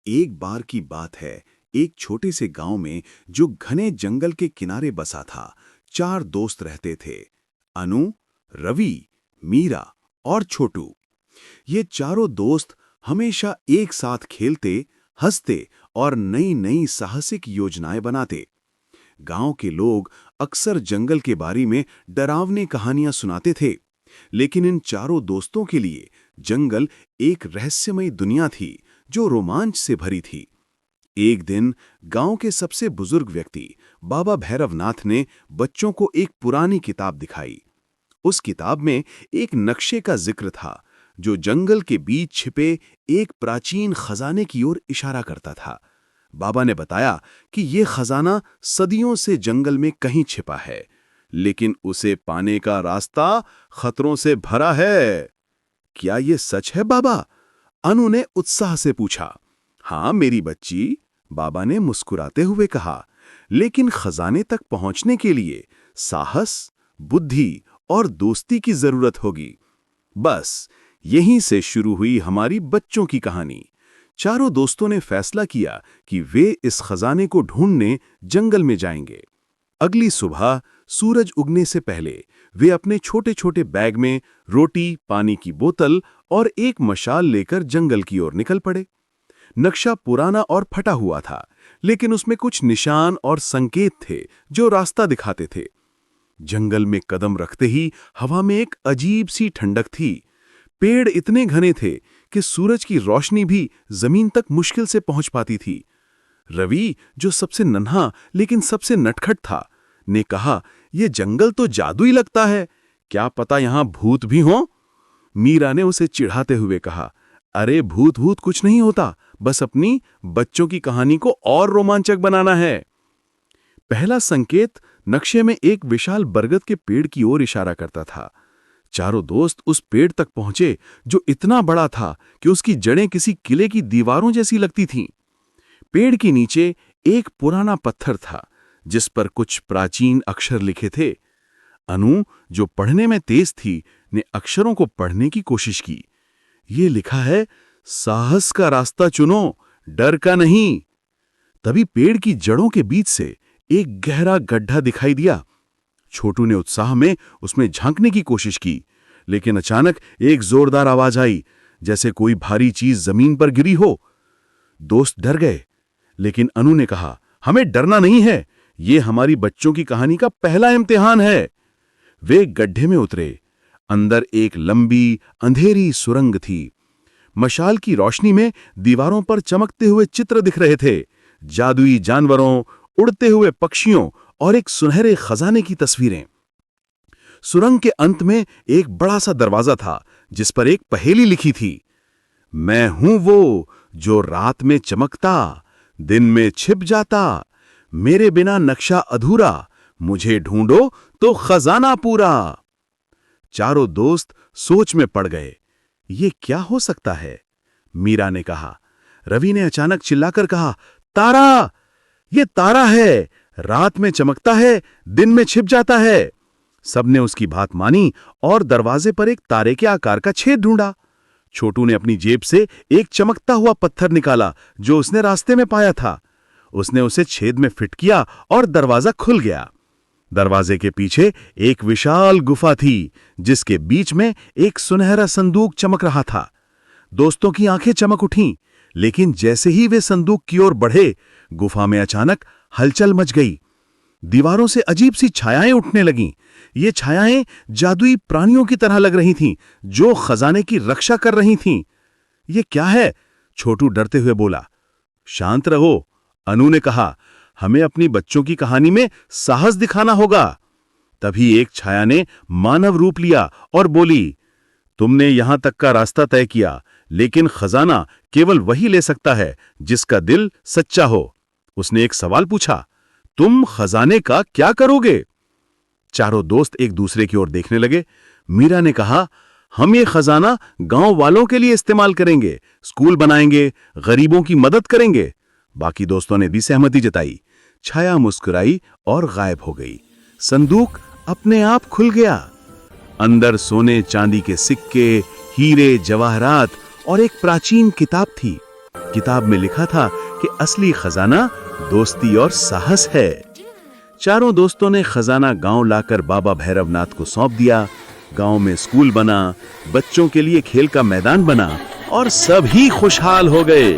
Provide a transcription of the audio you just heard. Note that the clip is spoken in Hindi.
एक बार की बात है, एक छोटे से गांव में जो घने जंगल के किनारे बसा था, चार दोस्त रहते थे। अनु, रवि, मीरा और छोटू। ये चारों दोस्त हमेशा एक साथ खेलते, हंसते और नई नई साहसिक योजनाएं बनाते। गांव के लोग अक्सर जंगल के बारे में डरावनी कहानियां सुनाते थे, लेकिन इन चारों दोस्तों के लिए जंगल एक रहस्यमयी दुनिया थी जो रोमांच से भरी थी। एक दिन गांव के सबसे बुजुर्ग व्यक्ति बाबा भैरवनाथ ने बच्चों को एक पुरानी किताब दिखाई। उस किताब में एक नक्शे का जिक्र था जो जंगल के बीच छिपे एक प्राचीन खजाने की ओर इशारा करता था। बाबा ने बताया कि यह खजाना सदियों से जंगल में कहीं छिपा है, लेकिन उसे पाने का रास्ता खतरों से भरा है। क्या यह सच है बाबा? अनु ने उत्साह से पूछा। हाँ मेरी बच्ची, बाबा ने मुस्कुराते हुए कहा, लेकिन खजाने तक पहुंचने के लिए साहस, बुद्धि और दोस्ती की जरूरत होगी। बस यहीं से शुरू हुई हमारी बच्चों की कहानी। चारों दोस्तों ने फैसला किया कि वे इस खजाने को ढूंढने जंगल में जाएंगे। अगली सुबह सूरज उगने से पहले वे अपने छोटे छोटे बैग में रोटी, पानी की बोतल और एक मशाल लेकर जंगल की ओर निकल पड़े। नक्शा पुराना और फटा हुआ था, लेकिन उसमें कुछ निशान और संकेत थे जो रास्ता दिखाते थे। जंगल में कदम रखते ही हवा में एक अजीब सी ठंडक थी। पेड़ इतने घने थे कि सूरज की रोशनी भी जमीन तक मुश्किल से पहुंच पाती थी। रवि, जो सबसे नन्हा लेकिन सबसे नटखट था, ने कहा, यह जंगल तो जादुई लगता है, क्या पता यहां भूत भी हों? मीरा ने उसे चिढ़ाते हुए कहा, अरे भूत भूत कुछ नहीं होता, बस अपनी बच्चों की कहानी को और रोमांचक बनाना है। पहला संकेत नक्शे में एक विशाल बरगद के पेड़ की ओर इशारा करता था। चारों दोस्त उस पेड़ तक पहुंचे जो इतना बड़ा था कि उसकी जड़ें किसी किले की दीवारों जैसी लगती थीं। पेड़ के नीचे एक पुराना पत्थर था जिस पर कुछ प्राचीन अक्षर लिखे थे। अनु, जो पढ़ने में तेज थी, ने अक्षरों को पढ़ने की कोशिश की। ये लिखा है, साहस का रास्ता चुनो, डर का नहीं। तभी पेड़ की जड़ों के बीच से एक गहरा गड्ढा दिखाई दिया। छोटू ने उत्साह में उसमें झांकने की कोशिश की, लेकिन अचानक एक जोरदार आवाज आई, जैसे कोई भारी चीज जमीन पर गिरी हो। दोस्त डर गए, लेकिन अनु ने कहा, हमें डरना नहीं है, ये हमारी बच्चों की कहानी का पहला इम्तिहान है। वे गड्ढे में उतरे। अंदर एक लंबी अंधेरी सुरंग थी। मशाल की रोशनी में दीवारों पर चमकते हुए चित्र दिख रहे थे, जादुई जानवरों, उड़ते हुए पक्षियों और एक सुनहरे खजाने की तस्वीरें। सुरंग के अंत में एक बड़ा सा दरवाजा था जिस पर एक पहेली लिखी थी, मैं हूं वो जो रात में चमकता, दिन में छिप जाता, मेरे बिना नक्शा अधूरा, मुझे ढूंढो तो खजाना पूरा। चारों दोस्त सोच में पड़ गए। ये क्या हो सकता है? मीरा ने कहा। रवि ने अचानक चिल्लाकर कहा, तारा! ये तारा है, रात में चमकता है, दिन में छिप जाता है। सबने उसकी बात मानी और दरवाजे पर एक तारे के आकार का छेद ढूंढा। छोटू ने अपनी जेब से एक चमकता हुआ पत्थर निकाला जो उसने रास्ते में पाया था। उसने उसे छेद में फिट किया और दरवाजा खुल गया। दरवाजे के पीछे एक विशाल गुफा थी जिसके बीच में एक सुनहरा संदूक चमक रहा था। दोस्तों की आंखें चमक उठीं, लेकिन जैसे ही वे संदूक की ओर बढ़े, गुफा में अचानक हलचल मच गई। दीवारों से अजीब सी छायाएं उठने लगीं। ये छायाएं जादुई प्राणियों की तरह लग रही थीं जो खजाने की रक्षा कर रही थीं। ये क्या है? छोटू डरते हुए बोला। शांत रहो, अनु ने कहा, हमें अपनी बच्चों की कहानी में साहस दिखाना होगा। तभी एक छाया ने मानव रूप लिया और बोली, तुमने यहां तक का रास्ता तय किया, लेकिन खजाना केवल वही ले सकता है जिसका दिल सच्चा हो। उसने एक सवाल पूछा, तुम खजाने का क्या करोगे? चारों दोस्त एक दूसरे की ओर देखने लगे। मीरा ने कहा, हम ये खजाना गांव वालों के लिए इस्तेमाल करेंगे, स्कूल बनाएंगे, गरीबों की मदद करेंगे। बाकी दोस्तों ने भी सहमति जताई। छाया मुस्कुराई और गायब हो गई। संदूक अपने आप खुल गया। अंदर सोने चांदी के सिक्के, हीरे, जवाहरात और एक प्राचीन किताब थी। किताब में लिखा था कि असली खजाना दोस्ती और साहस है। चारों दोस्तों ने खजाना गांव लाकर बाबा भैरवनाथ को सौंप दिया। गांव में स्कूल बना, बच्चों के लिए खेल का मैदान बना और सभी खुशहाल हो गए।